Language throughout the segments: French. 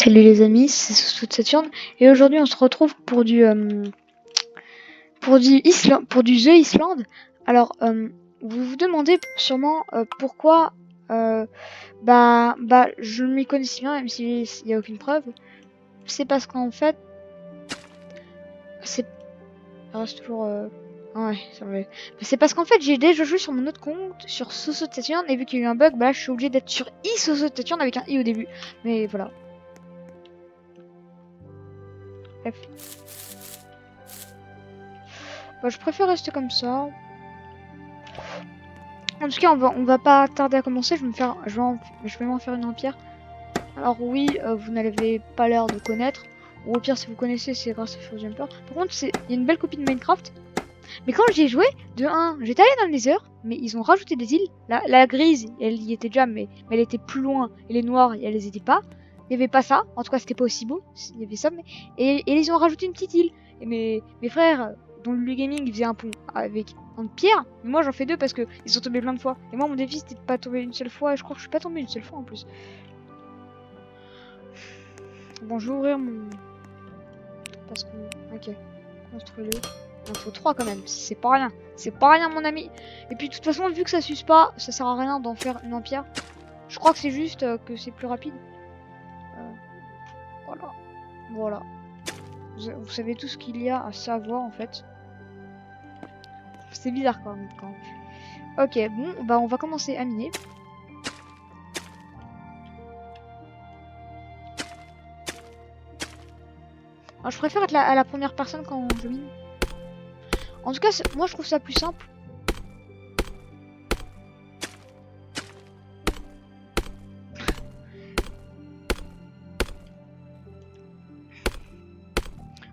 Salut les amis, c'est Soso de Saturne et aujourd'hui on se retrouve pour du The Island. Alors vous vous demandez sûrement pourquoi je m'y connais si bien même s'il n'y a aucune preuve. C'est parce qu'en fait c'est toujours ouais, c'est parce qu'en fait j'ai déjà joué sur mon autre compte sur Soso de Saturne et vu qu'il y a eu un bug, là je suis obligé d'être sur Soso de Saturne avec un i au début. Mais voilà. Bref. Je préfère rester comme ça. En tout cas, on va pas tarder à commencer. Je vais m'en faire une en pierre. Alors oui, vous n'avez pas l'air de connaître. Ou au pire, si vous connaissez, c'est grâce à Frozen Jumper. Par contre, il y a une belle copie de Minecraft. Mais quand j'y ai joué, de 1, j'étais allé dans le Nether, mais ils ont rajouté des îles. La grise, elle y était déjà, mais elle était plus loin. Et les noires, elles les étaient pas. Il n'y avait pas ça. En tout cas, c'était pas aussi beau. Il y avait ça, mais... Et ils ont rajouté une petite île. Et mes frères, dont le gaming, ils faisaient un pont avec en pierre. Mais moi, j'en fais deux parce que ils sont tombés plein de fois. Et moi, mon défi, c'était de pas tomber une seule fois. Et je crois que je suis pas tombé une seule fois en plus. Bon, je vais ouvrir mon... Parce que... Ok. Construis-le. Il en faut 3 quand même. C'est pas rien. C'est pas rien, mon ami. Et puis, de toute façon, vu que ça s'use pas, ça sert à rien d'en faire une en pierre. Je crois que c'est juste que c'est plus rapide. Voilà. Voilà. Vous savez tout ce qu'il y a à savoir en fait. C'est bizarre quand même. Ok, bon, on va commencer à miner. Alors, je préfère être à la première personne quand je mine. En tout cas, moi je trouve ça plus simple.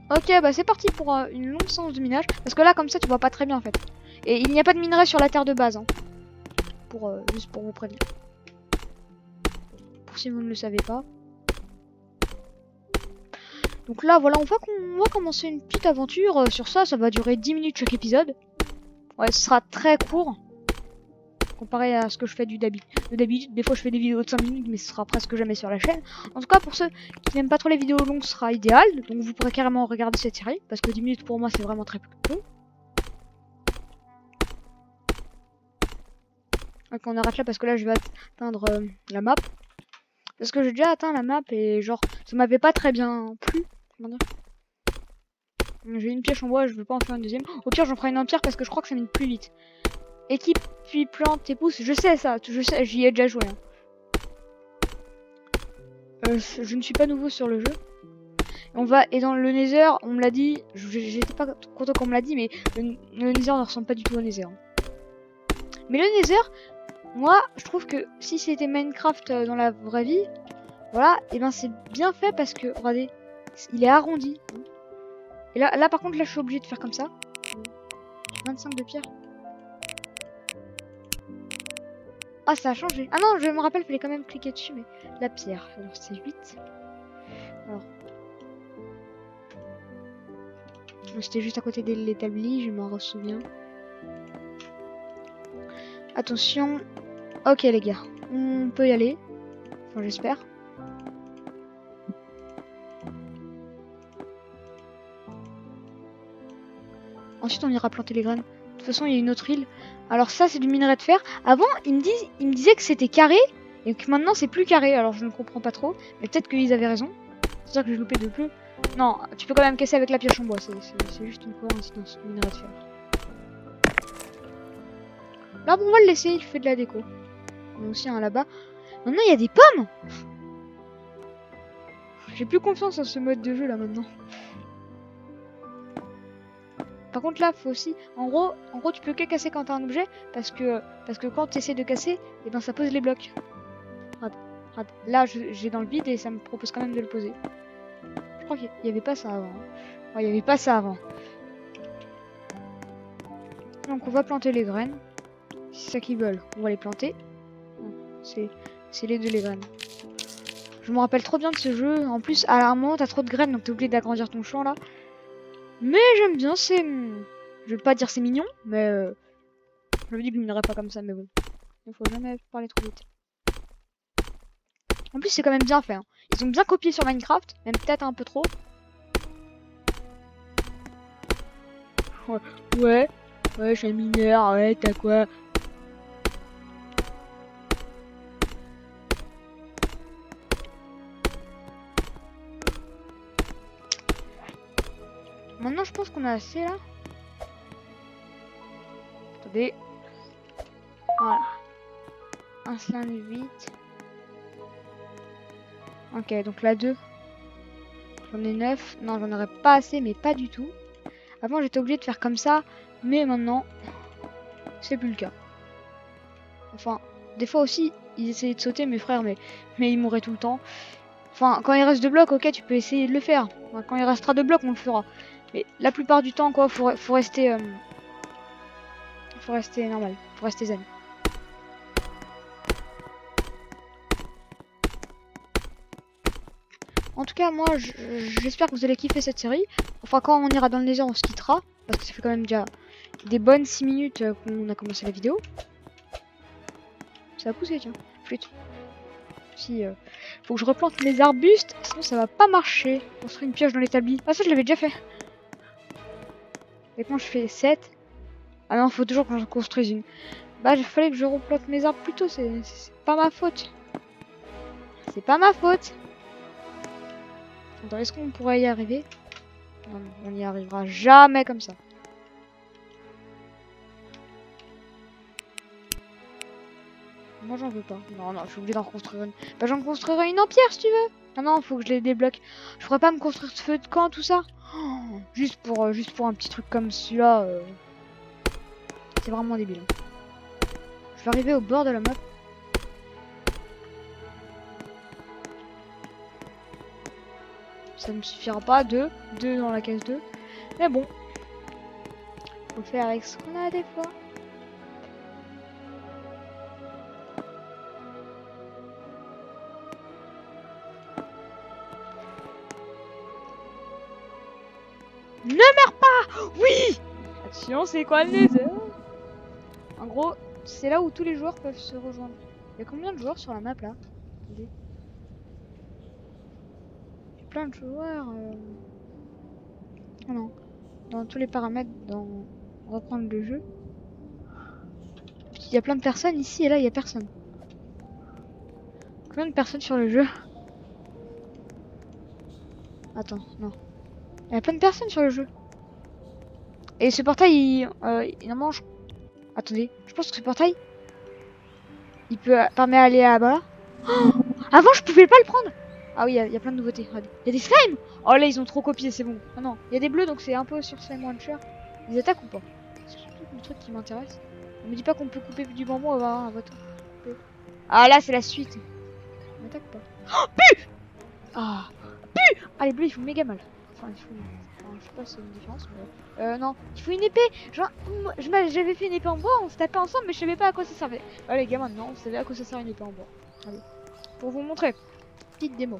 Ok, c'est parti pour une longue séance de minage. Parce que là, comme ça, tu vois pas très bien en fait. Et il n'y a pas de minerai sur la terre de base. Hein. Juste pour vous prévenir. Pour si vous ne le savez pas. Donc là, voilà, on va commencer une petite aventure. Sur ça va durer 10 minutes chaque épisode. Ouais, ce sera très court. Comparé à ce que je fais d'habitude. Des fois, je fais des vidéos de 5 minutes, mais ce sera presque jamais sur la chaîne. En tout cas, pour ceux qui n'aiment pas trop les vidéos longues, ce sera idéal. Donc vous pourrez carrément regarder cette série. Parce que 10 minutes pour moi, c'est vraiment très long. Donc on arrête là parce que là, je vais atteindre la map. Parce que j'ai déjà atteint la map et genre, ça m'avait pas très bien plu. Comment dire ? J'ai une pioche en bois, je veux pas en faire une deuxième. Au pire, j'en ferai une en pierre parce que je crois que ça mine plus vite. Équipe, puis plante et pousse, je sais ça, je sais, j'y ai déjà joué. Hein. Je ne suis pas nouveau sur le jeu. Et dans le Nether, on me l'a dit, j'étais pas content qu'on me l'a dit, mais le Nether ne ressemble pas du tout au Nether. Mais le Nether, moi, je trouve que si c'était Minecraft dans la vraie vie, voilà, et c'est bien fait parce que, regardez, il est arrondi. Et là par contre, là, je suis obligé de faire comme ça. 25 de pierre. Ah, ça a changé. Ah non, je me rappelle, il fallait quand même cliquer dessus, mais la pierre. Alors, c'est 8. Alors. C'était juste à côté de l'établi, je m'en souviens. Attention. Ok, les gars. On peut y aller. Enfin, j'espère. Ensuite, on ira planter les graines. De toute façon, il y a une autre île. Alors ça, c'est du minerai de fer. Avant, il me disait que c'était carré. Et que maintenant, c'est plus carré. Alors, je ne comprends pas trop. Mais peut-être qu'ils avaient raison. C'est ça que j'ai loupé de peu. Non, tu peux quand même casser avec la pioche en bois. C'est juste une coïncidence. Minerai de fer. Là, on va le laisser. Il fait de la déco. Il y a aussi un là-bas. Maintenant, il y a des pommes. J'ai plus confiance en ce mode de jeu, là, maintenant. Par contre là, faut aussi, en gros, tu peux que casser quand t'as un objet, parce que quand tu essaies de casser, ça pose les blocs. Regarde. Là, j'ai dans le vide et ça me propose quand même de le poser. Je crois qu'il y avait pas ça avant. Ouais, il y avait pas ça avant. Donc on va planter les graines. C'est ça qu'ils veulent. On va les planter. C'est les deux les graines. Je me rappelle trop bien de ce jeu. En plus, à un moment, t'as trop de graines, donc t'es obligé d'agrandir ton champ là. Mais j'aime bien, je vais pas dire c'est mignon, mais je me dis que je minerai pas comme ça, mais bon. Il faut jamais parler trop vite. En plus, c'est quand même bien fait. Hein. Ils ont bien copié sur Minecraft, même peut-être un peu trop. Ouais, je suis un mineur, ouais, t'as quoi? Maintenant, je pense qu'on a assez là. Attendez. Voilà. Un slime 8. Ok, donc là 2. J'en ai 9. Non, j'en aurais pas assez, mais pas du tout. Avant, j'étais obligé de faire comme ça, mais maintenant, c'est plus le cas. Enfin, des fois aussi, ils essayaient de sauter, mes frères, mais ils mouraient tout le temps. Enfin, quand il reste 2 blocs, ok, tu peux essayer de le faire. Enfin, quand il restera 2 blocs, on le fera. Mais la plupart du temps, quoi, faut rester normal, faut rester zen. En tout cas, moi, j'espère que vous allez kiffer cette série. Enfin, quand on ira dans le Nether, on se quittera. Parce que ça fait quand même déjà des bonnes 6 minutes qu'on a commencé la vidéo. Ça a poussé, tiens. Flûte. Si, faut que je replante mes arbustes, sinon ça va pas marcher. Construire une pioche dans l'établi. Ah, ça, je l'avais déjà fait. Et quand je fais 7. Ah non, faut toujours que j'en construise une. Bah, il fallait que je replante mes arbres plus tôt. C'est pas ma faute. C'est pas ma faute. Attends, est-ce qu'on pourrait y arriver? Non, on n'y arrivera jamais comme ça. Moi, j'en veux pas. Non, je suis obligé d'en construire une. Bah, j'en construirai une en pierre si tu veux. Ah non, faut que je les débloque. Je pourrais pas me construire ce feu de camp, tout ça. Oh, juste pour un petit truc comme celui-là. C'est vraiment débile. Je vais arriver au bord de la map. Ça ne me suffira pas. 2 dans la case 2. Mais bon. Faut faire avec ce qu'on a des fois. Ne meurs pas! Oui! Attention, c'est quoi le Nether? En gros, c'est là où tous les joueurs peuvent se rejoindre. Il y a combien de joueurs sur la map là? Attendez. Il y a plein de joueurs. Oh non. Dans tous les paramètres, dans reprendre le jeu. Il y a plein de personnes ici et là, il y a personne. Combien de personnes sur le jeu? Attends, non. Il y a plein de personnes sur le jeu. Et ce portail, il en mange. Attendez, je pense que ce portail, il peut permettre d'aller là-bas. Oh, avant, je pouvais pas le prendre. Ah oui, il y a plein de nouveautés. Regardez. Il y a des slimes. Oh là, ils ont trop copié, c'est bon. Ah non, il y a des bleus, donc c'est un peu sur Slime Rancher. Ils attaquent ou pas? C'est surtout le truc qui m'intéresse. On me dit pas qu'on peut couper du bambou avant un vote. Ah là, c'est la suite. On attaque pas. Oh, pu. Ah, pu. Ah, les bleus, ils font méga mal. Enfin, ils font... Enfin, je sais pas si c'est une différence, mais... non, il faut une épée. Genre, j'avais fait une épée en bois, on se tapait ensemble, mais je savais pas à quoi ça servait. Ah les gars, maintenant, vous savez à quoi ça sert une épée en bois. Allez, pour vous montrer. Petite démo.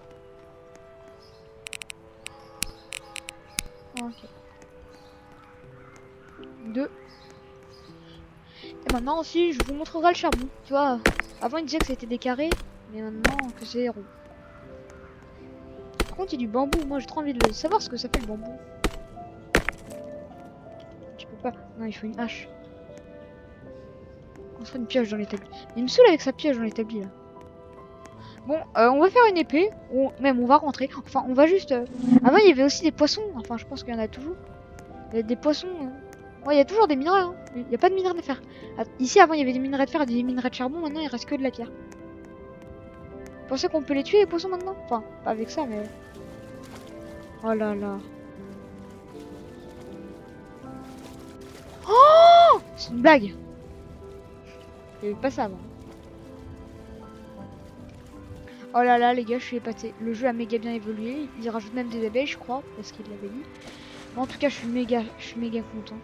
Ok. 2. Et maintenant aussi, je vous montrerai le charbon. Tu vois, avant il disait que c'était des carrés, mais maintenant que c'est rond. Par contre, il y a du bambou. Moi, j'ai trop envie de savoir ce que ça fait le bambou. Tu peux pas. Non, il faut une hache. Construire une pioche dans l'établi. Il me saoule avec sa pioche dans l'établi là. Bon, on va faire une épée. Ou même on va rentrer. Enfin, on va juste. Avant, il y avait aussi des poissons. Enfin, je pense qu'il y en a toujours. Il y a des poissons. Ouais, il y a toujours des minerais. Hein. Il n'y a pas de minerais de fer. Ici, avant, il y avait des minerais de fer et des minerais de charbon. Maintenant, il reste que de la pierre. Vous pensez qu'on peut les tuer, les poissons, maintenant? Enfin, pas avec ça, mais... Oh là là. Oh! C'est une blague. Il n'y avait pas ça avant. Oh là là, les gars, je suis épaté. Le jeu a méga bien évolué. Il rajoute même des abeilles, je crois, parce qu'il l'avait dit. Mais en tout cas, je suis méga content.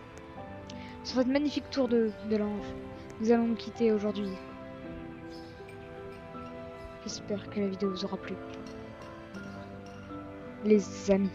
Sur cette magnifique tour de l'ange, nous allons nous quitter aujourd'hui. J'espère que la vidéo vous aura plu. Les amis.